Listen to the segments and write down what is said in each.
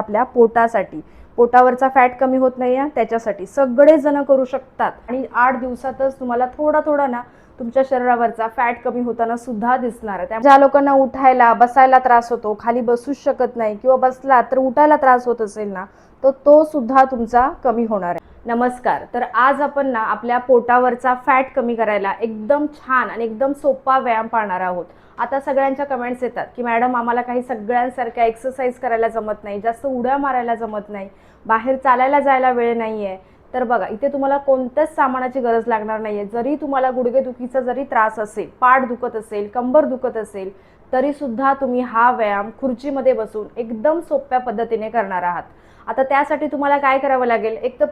आपल्या पोटासाठी, पोटावरचा फॅट कमी होत नाही आहे त्याच्यासाठी सगळे जण करू शकतात. आणि 8 दिवसातच तुम्हाला थोडा थोडा ना तुमच्या शरीरावरचा फॅट कमी होताना सुद्धा दिसणार आहे. ज्या लोकांना उठायला बसायला त्रास होतो, खाली बसूच शकत नाही किंवा बसला तर उठायला त्रास होत असेल ना, तर तो सुद्धा तुमचा कमी होणार आहे. नमस्कार. तर आज आपण ना आपल्या पोटावरचा फॅट कमी करायला एकदम छान आणि एकदम सोपा व्यायाम पाहणार आहोत. आता सगळ्यांच्या कमेंट्स येतात की मॅडम आम्हाला काही सगळ्यांसारख्या एक्सरसाइज करायला जमत नाही, जास्त उड्या मारायला जमत नाही, बाहेर चालायला जायला वेळ नाही आहे. तर बघा, इथे तुम्हाला कोणत्याच सामानाची गरज लागणार नाही आहे. जरी तुम्हाला गुडघेदुखीचा जरी त्रास असेल, पाठ दुखत असेल, कंबर दुखत असेल, तरी सुद्धा तुम्ही हा व्यायाम खुर्चीमध्ये बसून एकदम सोप्या पद्धतीने करणार आहात. आता त्यासाठी तुम्हाला काय करावं लागेल, एक तर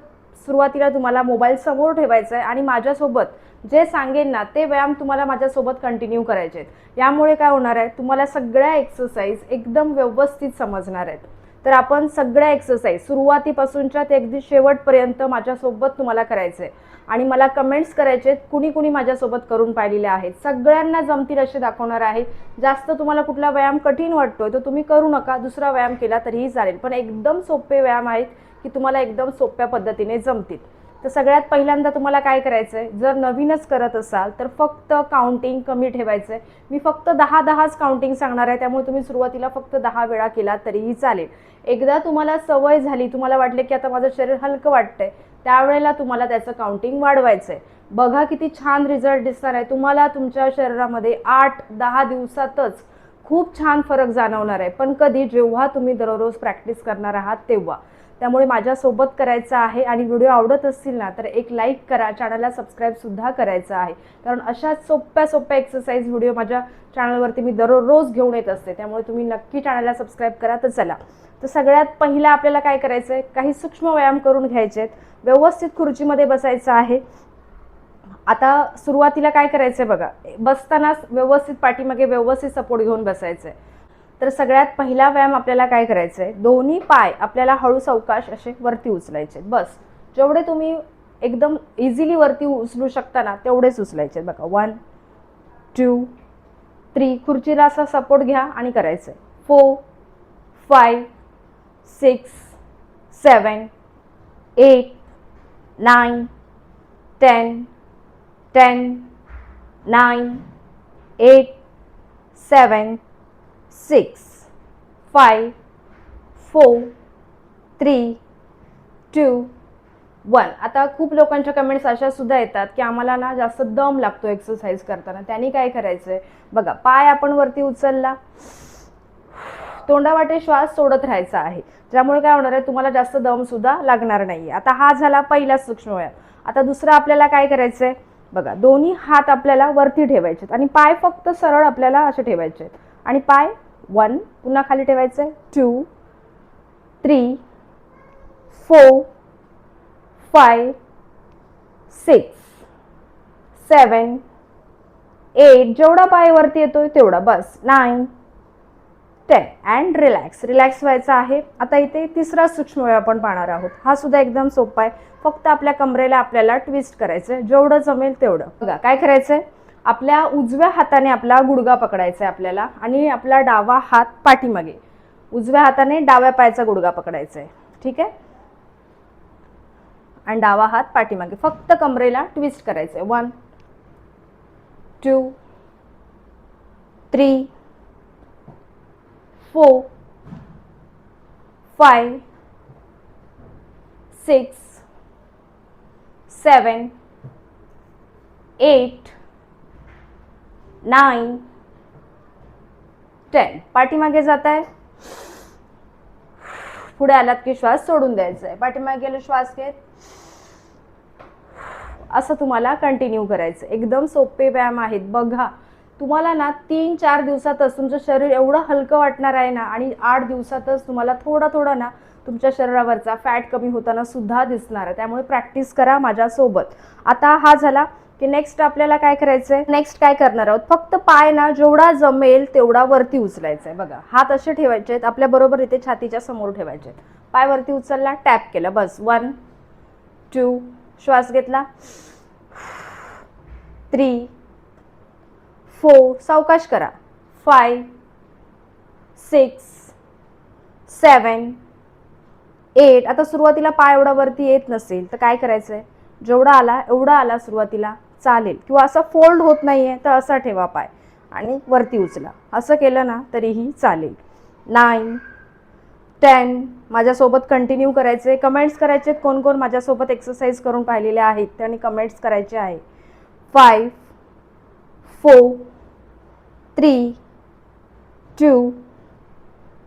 सुरुवातीला तुम्हाला मोबाईल समोर ठेवायचा आहे आणि माझ्यासोबत जे सांगेन ना ते व्यायाम तुम्हाला माझ्यासोबत कंटिन्यू करायचे आहेत. यामुळे काय होणार आहे, तुम्हाला सगळ्या एक्सरसाइज एकदम व्यवस्थित समजणार आहेत. तर आपण सगळ्या एक्सरसाइज सुरुवातीपासूनच्या ते अगदी शेवटपर्यंत माझ्यासोबत तुम्हाला करायचं आहे. आणि मला कमेंट्स करायचे आहेत, कुणी कुणी माझ्यासोबत करून पाहिलेले आहेत. सगळ्यांना जमतील असे दाखवणार आहे. जास्त तुम्हाला कुठला व्यायाम कठीण वाटतोय तर तुम्ही करू नका, दुसरा व्यायाम केला तरीही चालेल, पण एकदम सोपे व्यायाम आहेत की तुम्हाला एकदम सोप्या पद्धतीने जमतील. तर सगळ्यात पहिल्यांदा तुम्हाला काय करायचं आहे, जर नवीनच करत असाल तर फक्त काउंटिंग कमी ठेवायचं आहे. मी फक्त 10-10च काउंटिंग सांगणार आहे, त्यामुळे तुम्ही सुरुवातीला फक्त 10 वेळा केला तरीही चालेल. एकदा तुम्हाला सवय झाली, तुम्हाला वाटले की आता माझं शरीर हलकं वाटतंय, त्यावेळेला तुम्हाला त्याचं काउंटिंग वाढवायचं आहे. बघा किती छान रिझल्ट दिसणार आहे तुम्हाला. तुमच्या शरीरामध्ये 8-10 दिवसातच खूप छान फरक जाणवणार आहे. पण कधी, जेव्हा तुम्ही दररोज प्रॅक्टिस करणार आहात तेव्हा. त्यामुळे माझ्यासोबत करायचं आहे. आणि व्हिडिओ आवडत असतील ना तर एक लाईक करा, चॅनलला सबस्क्राईबसुद्धा करायचं आहे. कारण अशाच सोप्या सोप्या एक्सरसाइज व्हिडिओ माझ्या चॅनलवरती मी दररोज घेऊन येत असते, त्यामुळे तुम्ही नक्की चॅनलला सबस्क्राईब करा. तर चला, तर सगळ्यात पहिला आपल्याला काय करायचं आहे, काही सूक्ष्म व्यायाम करून घ्यायचे आहेत. व्यवस्थित खुर्चीमध्ये बसायचं आहे. आता सुरुवातीला काय करायचं आहे बघा, बसताना व्यवस्थित पाठीमागे व्यवस्थित सपोर्ट घेऊन बसायचं आहे. तर सगळ्यात पहिला व्यायाम आपल्याला काय करायचं आहे, दोन्ही पाय आपल्याला हळू सावकाश असे वरती उचलायचे. बस जेवढे तुम्ही एकदम इझिली वरती उचलू शकता ना तेवढेच उचलायचे. बघा 1 2 3, खुर्चीला असा सपोर्ट घ्या आणि करायचं आहे. 4 5 6 7 8 9 10 10 9 8 7 6 5 4 3 2 1. आता खूप लोकांच्या कमेंट्स अशा सुद्धा येतात की आम्हाला ना जास्त दम लागतो एक्सरसाइज करताना. त्यांनी काय करायचंय बघा, पाय आपण वरती उचलला, तोंडावाटे श्वास सोडत राहायचा आहे, ज्यामुळे काय होणार आहे, तुम्हाला जास्त दम सुद्धा लागणार नाहीये. आता हा झाला पहिला सूक्ष्म व्यायाम. आता दुसरा आपल्याला काय करायचंय बघा, दोन्ही हात आपल्याला वरती ठेवायचे आणि पाय फक्त सरळ आपल्याला असे ठेवायचे आणि पाय 1 पुन्हा खाली ठेवायचे, 2 3 4 5 6 7 8, जेवढा पाय वरती येतोय तेवढा, बस 9 10 अँड रिलॅक्स. रिलॅक्स व्हायचं आहे. आता इथे तिसरा सूक्ष्म व्यायाम आपण पाहणार आहोत. हा सुद्धा एकदम सोपा आहे. फक्त आपल्या कमरेला आपल्याला ट्विस्ट करायचं, जेवढं जमेल तेवढं. बघा काय करायचंय, आपल्या उजव्या हाताने आपला गुडघा पकडायचा आहे आपल्याला आणि आपला डावा हात पाठीमागे, उजव्या हाताने डाव्या पायाचा गुडघा पकडायचा आहे, ठीक आहे. आणि डावा हात पाठीमागे, फक्त कमरेला ट्विस्ट करायचंय. 1 2 3 4 5 6 7 8 9 10. पाठीमागे जात आहे, पुढे आलात की श्वास सोडून द्यायचा आहे. पाठीमागे गेलो, श्वास घेत, असं तुम्हाला कंटिन्यू करायचं. एकदम सोपे व्यायाम आहेत. बघा तुम्हाला ना 3-4 दिवसातच तुमचं शरीर एवढं हलकं वाटणार आहे ना, आणि 8 दिवसातच तुम्हाला थोडा थोडा ना तुमच्या शरीरावरचा फॅट कमी होताना सुद्धा दिसणार आहे. त्यामुळे प्रॅक्टिस करा माझ्यासोबत. आता हा झाला की नेक्स्ट आपल्याला काय करायचंय, नेक्स्ट काय करणार आहोत, फक्त पाय ना जेवढा जमेल तेवढा वरती उचलायचा आहे. बघा हात असे ठेवायचे आहेत, आपल्या बरोबर इथे छातीच्या समोर ठेवायचे आहेत. पाय वरती उचलला, टॅप केलं, बस 1 2, श्वास घेतला, 3 4, सावकाश करा, 5 6 7 8. आता सुरुवातीला पाय एवढा वरती येत नसेल तर काय करायचंय, जेवढा आला एवढा आला सुरुवातीला चालेल, किंवा असं फोल्ड होत नाहीये तर असा ठेवा पाय आणि वरती उचला, असं केलं ना तरीही चालेल. 9, 10. माझ्यासोबत कंटिन्यू करायचे. कमेंट्स करायचे कोण कोण माझ्यासोबत एक्सरसाइज करून पाहिलेले आहेत त्यांनी कमेंट्स करायचे आहे. 5, 4, 3, 2,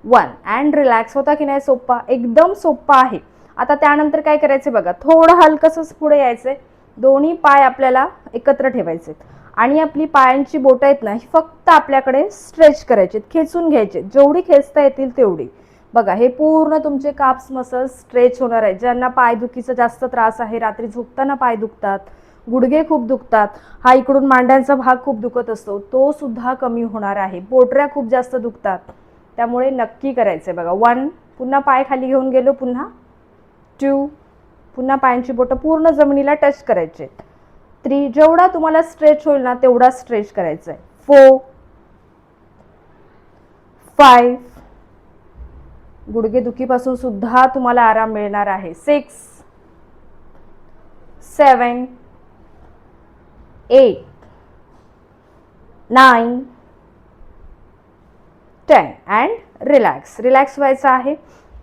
1. And relax. होता की नाही सोप्पा, एकदम सोप्पा आहे. आता त्यानंतर काय करायचं बघा, थोडं हलकंसं पुढे यायचंय, दोन्ही पाय आपल्याला एकत्र ठेवायचे आणि आपली पायांची बोटं आहेत ना फक्त आपल्याकडे स्ट्रेच करायचे, खेचून घ्यायचे, जेवढी खेचता येतील तेवढी. बघा हे पूर्ण तुमचे काप्स मसल्स स्ट्रेच होणार आहे. ज्यांना पायदुखीचा जास्त त्रास आहे, रात्री झोपताना पाय दुखतात, गुडघे खूप दुखतात, हा इकडून मांड्यांचा भाग खूप दुखत असतो, तो सुद्धा कमी होणार आहे. पोटऱ्या खूप जास्त दुखतात, त्यामुळे नक्की करायचंय बघा. 1, पुन्हा पाय खाली घेऊन गेलो, पुन्हा 2, पुन्हा पायांची बोटं पूर्ण जमिनीला टच करायचे. 3, जेवढा तुम्हाला स्ट्रेच होईल ना तेवढा स्ट्रेच करायचा आहे. 4, 5, गुडघेदुखीपासून सुद्धा तुम्हाला आराम मिळणार आहे. 6, 7, 8, 9, 10. And relax. रिलॅक्स व्हायचं आहे.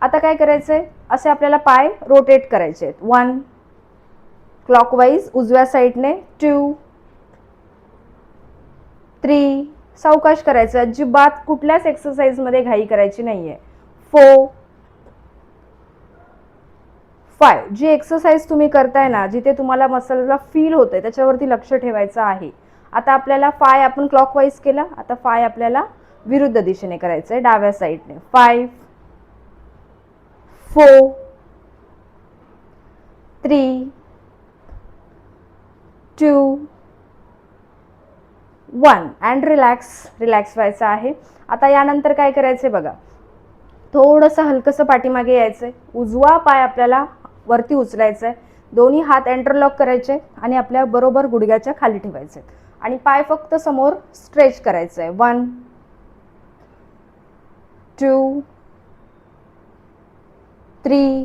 आता काय करायचंय, असे आपल्याला पाय रोटेट करायचे आहेत. 1, क्लॉकवाईज उजव्या साईडने, 2, 3, सावकाश करायचं, अजिबात कुठल्याच एक्सरसाइजमध्ये घाई करायची नाहीये. 4, 5. जी एक्सरसाइज तुम्ही करताय ना, जिथे तुम्हाला मसलला फील होतंय त्याच्यावरती लक्ष ठेवायचं आहे. आता आपल्याला 5 आपण क्लॉकवाईज केला, आता 5 आपल्याला विरुद्ध दिशेने करायचंय, डाव्या साईडने. 5, 4, 3, 2, 1. And relax. रिलॅक्स व्हायचं आहे. आता यानंतर काय करायचंय बघा, थोडंसं हलकंसं पाठीमागे यायचंय, उजवा पाय आपल्याला वरती उचलायचंय, दोन्ही हात एंटरलॉक करायचे आणि आपल्या बरोबर गुडघ्याच्या खाली ठेवायचे आणि पाय फक्त समोर स्ट्रेच करायचंय. 1, 2, 3.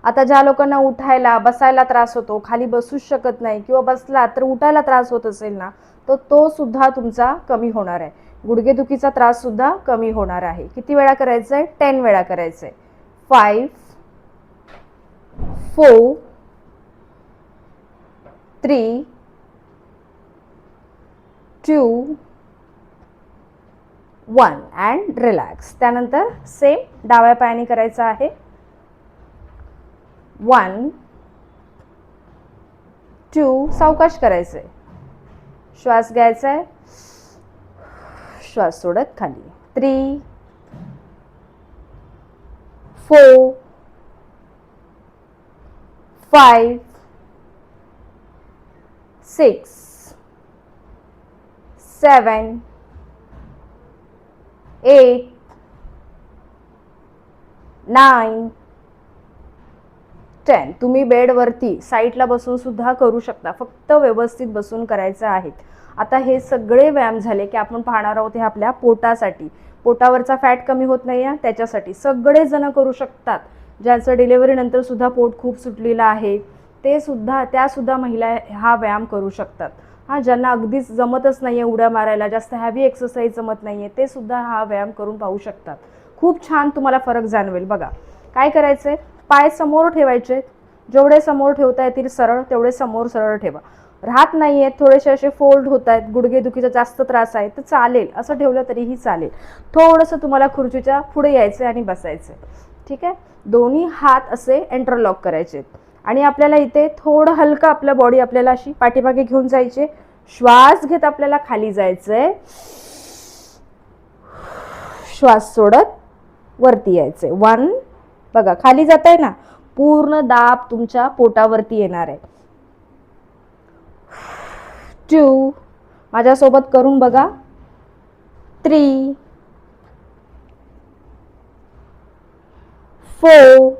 आता ज्या लोकांना उठायला बसायला त्रास होतो, खाली बसूच शकत नाही किंवा बसला तर उठायला त्रास होत असेल ना, तर तो सुद्धा तुमचा कमी होणार आहे. गुडघेदुखीचा त्रास सुद्धा कमी होणार आहे. किती वेळा करायचंय, 10 वेळा करायचंय. 5, 4, 3, 2, 1. And relax. त्यानंतर सेम डाव्या पायाने करायचं आहे. 1, 2, सावकाश करायचंय, श्वास घ्यायचाय, श्वास सोडत खाली. 3, 4, 5, 6, 7, 8, 9, 10. तुम्ही बेडवरती साईडला बसून सुद्धा करू शकता, फक्त व्यवस्थित बसून करायचं आहे. आता हे सगळे व्यायाम झाले की आपण पाहणार आहोत हे आपल्या पोटासाठी. पोटावरचा फॅट कमी होत नाही आहे त्याच्यासाठी सगळे जण करू शकतात. ज्यांचं डिलिव्हरी नंतर सुद्धा पोट खूप सुटलेलं आहे त्या सुद्धा महिला हा व्यायाम करू शकतात. ज्यांना अगदीच जमतच नाहीये उड्या मारायला, जास्त हॅवी एक्सरसाइज जमत नाहीये, ते सुद्धा हा व्यायाम करून पाहू शकतात. खूप छान तुम्हाला फरक जाणवेल. बघा काय करायचंय, पाय समोर ठेवायचे, जेवढे समोर ठेवता येतील सरळ तेवढे समोर सरळ ठेवा. राहत नाहीयेत, थोडेसे असे फोल्ड होत आहेत, गुडघेदुखीचा जास्त त्रास आहे तर चालेल, असं ठेवलं तरीही चालेल. थोडंसं तुम्हाला खुर्चीच्या पुढे यायचंय आणि बसायचंय. ठीक आहे, दोन्ही हात असे एंटरलॉक करायचे आणि आपल्याला इथे थोडं हलकं आपलं बॉडी आपल्याला अशी पाठीमागे घेऊन जायचे. श्वास घेत आपल्याला खाली जायचंय, श्वास सोडत वरती यायचंय. 1, बघा खाली जात आहे ना, पूर्ण दाब तुमच्या पोटावरती येणार आहे. 2, माझ्यासोबत करून बघा. 3, 4,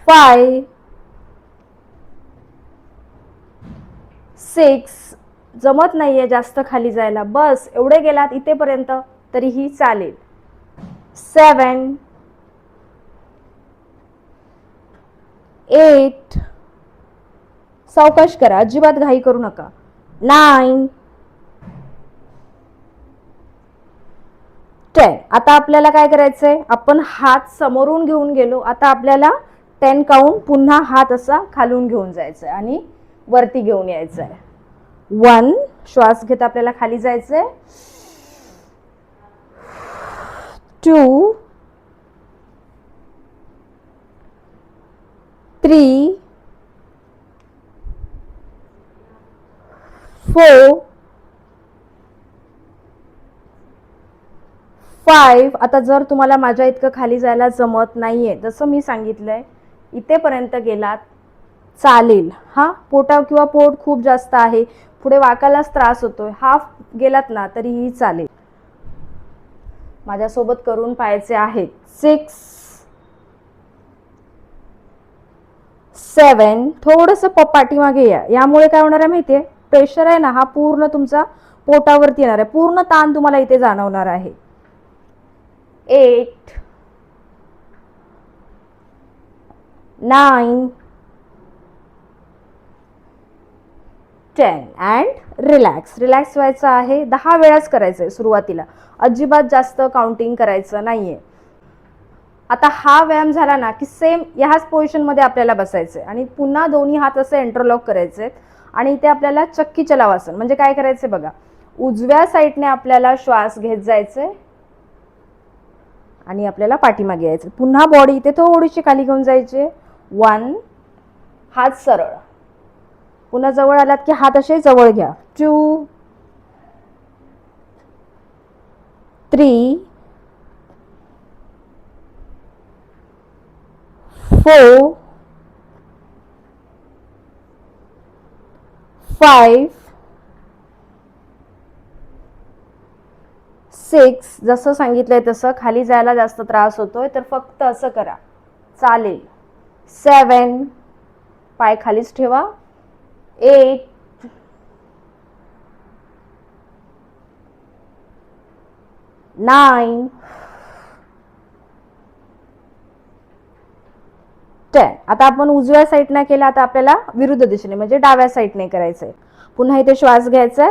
5, 6. जमत नाहीये जास्त खाली जायला, बस एवढे गेलात इथेपर्यंत तरीही चालेल. 7 8 सावकाश करा, अजिबात घाई करू नका. 9 10. आता आपल्याला काय करायचंय, आपण हात समोरून घेऊन गेलो, आता आपल्याला 10 काउंट पुन्हा हात असा खालून घेऊन जायचंय आणि वरती घेऊन यायचंय. 1 श्वास घेत आपल्याला खाली जायचंय. 2 3 4 5. आता जर तुम्हाला माझ्या इतकं खाली जायला जमत नाहीये, जसं मी सांगितलंय इथेपर्यंत गेलात चालेल. हा पोटा किंवा पोट खूप जास्त आहे, पुढे वाकायलाच त्रास होतोय, हाफ गेलात ना तरीही चालेल. माझ्यासोबत करून पाहायचे आहेत. 6 7. थोडस पाठीमागे या, यामुळे काय होणार आहे माहितीये, प्रेशर आहे ना हा पूर्ण तुमचा पोटावरती येणार आहे, पूर्ण ताण तुम्हाला इथे जाणवणार आहे. 8 9 10 अँड रिलॅक्स. रिलॅक्स व्हायचं आहे. 10 वेळाच करायचं आहे सुरुवातीला, अजिबात जास्त काउंटिंग करायचं नाहीये. आता हा व्यायाम झाला ना की सेम ह्याच पोझिशनमध्ये आपल्याला बसायचंय आणि पुन्हा दोन्ही हात असे इंटरलॉक करायचे आणि इथे आपल्याला चक्की चलावासन म्हणजे काय करायचंय बघा, उजव्या साईडने आपल्याला श्वास घेत जायचंय आणि आपल्याला पाठीमागे यायचं. पुन्हा बॉडी इथे थोडीशी खाली घेऊन जायची. 1 हात सरळ, पुन्हा जवळ आलात की हात असे जवळ घ्या. 2 3 4 5 6. जसं सांगितलंय तसं खाली जायला जास्त त्रास होतोय तर फक्त असं करा, चालेल. 7 पाय खालीच ठेवा. 8 9 10. आता आपण उजव्या साईडने केला, आता आपल्याला विरुद्ध दिशेने म्हणजे डाव्या साईडने करायचंय. पुन्हा इथे श्वास घ्यायचा.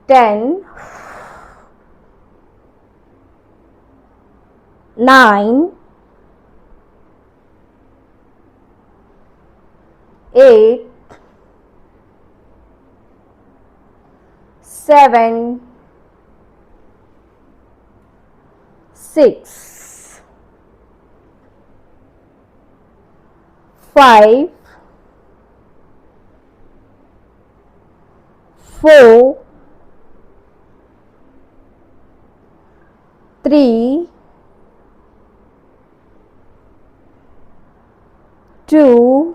10 9 8 7 6 5 4 3 2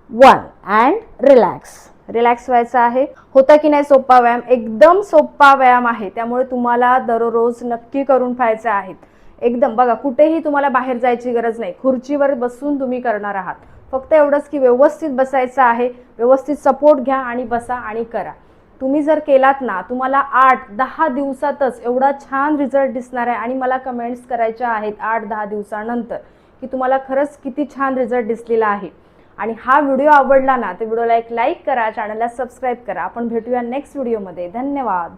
1 अँड रिलॅक्स. रिलॅक्स व्हायचं आहे. होता की नाही सोपा व्यायाम? एकदम सोपा व्यायाम आहे, त्यामुळे तुम्हाला दररोज नक्की करून पाहायचे आहेत. एकदम बघा, कुठेही तुम्हाला बाहेर जायची गरज नाही, खुर्चीवर बसून तुम्ही करणार आहात. फक्त एवढंच की व्यवस्थित बसायचं आहे, व्यवस्थित सपोर्ट घ्या आणि बसा आणि करा. तुम्ही जर केलात ना, तुम्हाला 8-10 दिवसातच एवढा छान रिझल्ट दिसणार आहे आणि मला कमेंट्स करायच्या आहेत 8-10 दिवसानंतर की तुम्हाला खरंच किती छान रिझल्ट दिसलेला आहे. आणि हा व्हिडिओ आवडला ना तर व्हिडिओला एक लाईक करा, चॅनलला सबस्क्राईब करा. आपण भेटूया नेक्स्ट व्हिडिओमध्ये. धन्यवाद.